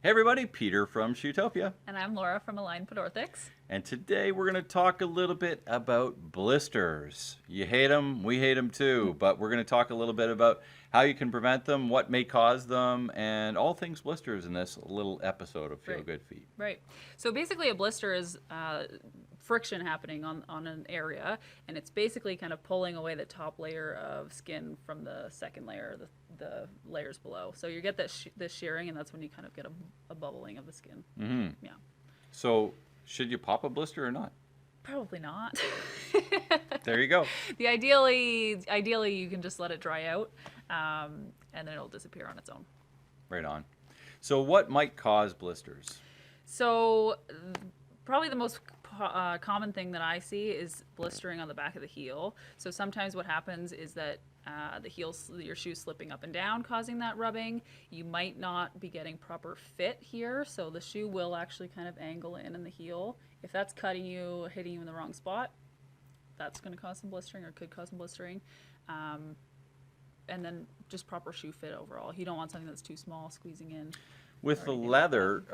Hey everybody, Peter from Shoetopia. And I'm Laura from Pedorthics. And today we're going to talk a little bit about blisters. You hate them, we hate them too, but we're going to talk a little bit about how you can prevent them, what may cause them, and all things blisters in this little episode of Feel Good Feet. Right. So basically a blister is friction happening on an area, and it's basically kind of pulling away the top layer of skin from the second layer, the layers below. So you get this shearing, and that's when you kind of get a bubbling of the skin. Mm-hmm. Yeah. So should you pop a blister or not? Probably not. There you go. Ideally, you can just let it dry out, and then it'll disappear on its own. Right on. So what might cause blisters? So probably the most common thing that I see is blistering on the back of the heel. So sometimes what happens is that the heels, your shoe slipping up and down, causing that rubbing. You might not be getting proper fit here, so the shoe will actually kind of angle in the heel. If that's cutting you, hitting you in the wrong spot, that's going to cause some blistering, or could cause some blistering. And then just proper shoe fit overall. You don't want something that's too small, squeezing in. With the leather,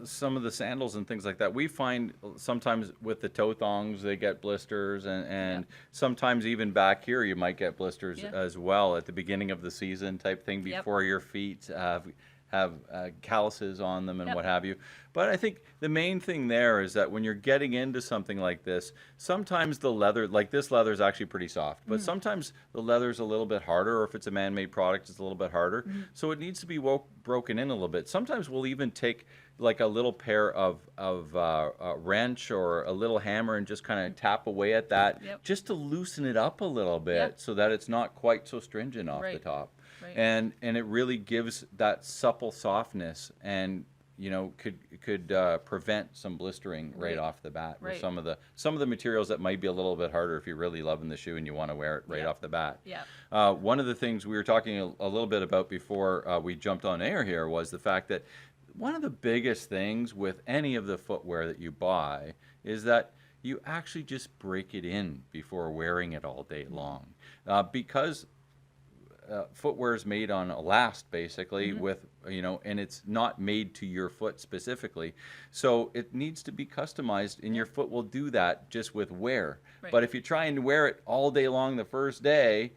some of the sandals and things like that, we find sometimes with the toe thongs they get blisters, and sometimes even back here you might get blisters as well at the beginning of the season type thing before your feet have calluses on them and what have you. But I think the main thing there is that when you're getting into something like this, sometimes the leather, like this leather is actually pretty soft, but sometimes the leather's a little bit harder, or if it's a man-made product, it's a little bit harder. So it needs to be broken in a little bit. Sometimes we'll even take like a little pair of a wrench or a little hammer and just kind of tap away at that just to loosen it up a little bit so that it's not quite so stringent off the top. Right. And it really gives that supple softness, and could prevent some blistering right off the bat with some of the materials that might be a little bit harder if you're really loving the shoe and you want to wear it right off the bat. One of the things we were talking a little bit about before we jumped on air here was the fact that one of the biggest things with any of the footwear that you buy is that you actually just break it in before wearing it all day long, because footwear is made on elast basically with and it's not made to your foot specifically, so it needs to be customized, and your foot will do that just with wear. But if you try and wear it all day long the first day,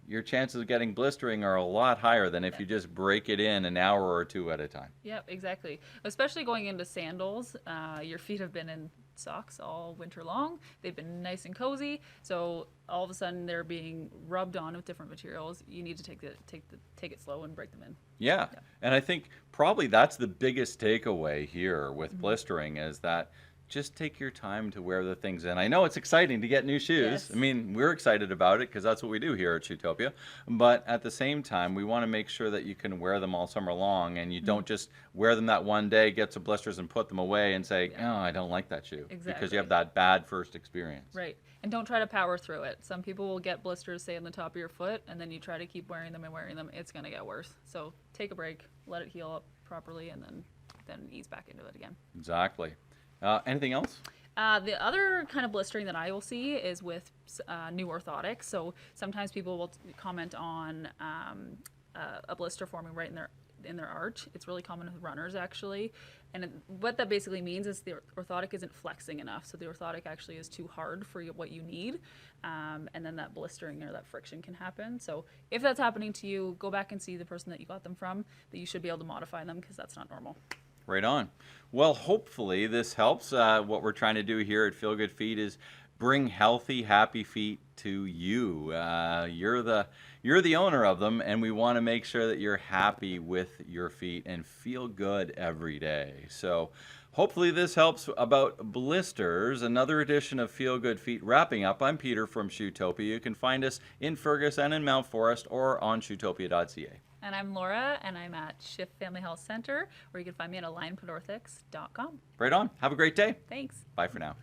your chances of getting blistering are a lot higher than if you just break it in an hour or two at a time. Yep, exactly. Especially going into sandals, your feet have been in socks all winter long. They've been nice and cozy, so all of a sudden they're being rubbed on with different materials. You need to take it slow and break them in. Yeah, and I think probably that's the biggest takeaway here with blistering, is that just take your time to wear the things in. I know it's exciting to get new shoes. I mean, we're excited about it because that's what we do here at Shoetopia. But at the same time, we want to make sure that you can wear them all summer long, and you don't just wear them that one day, get some blisters, and put them away and say, oh, I don't like that shoe. Because you have that bad first experience. Right. And don't try to power through it. Some people will get blisters, say, on the top of your foot, and then you try to keep wearing them and wearing them. It's going to get worse. So take a break, let it heal up properly, and then ease back into it again. Exactly. Anything else? The other kind of blistering that I will see is with new orthotics. So sometimes people will comment on a blister forming right in their arch. It's really common with runners, actually. And what that basically means is the orthotic isn't flexing enough. So the orthotic actually is too hard for what you need. And then that blistering or that friction can happen. So if that's happening to you, go back and see the person that you got them from, that you should be able to modify them, because that's not normal. Right on. Well, hopefully this helps. What we're trying to do here at Feel Good Feet is bring healthy, happy feet to you. You're the owner of them, and we want to make sure that you're happy with your feet and feel good every day. So hopefully this helps about blisters. Another edition of Feel Good Feet wrapping up. I'm Peter from Shoetopia. You can find us in Fergus and in Mount Forest, or on shoetopia.ca. And I'm Laura, and I'm at Shift Family Health Center, or you can find me at alignpedorthics.com. Right on. Have a great day. Thanks. Bye for now.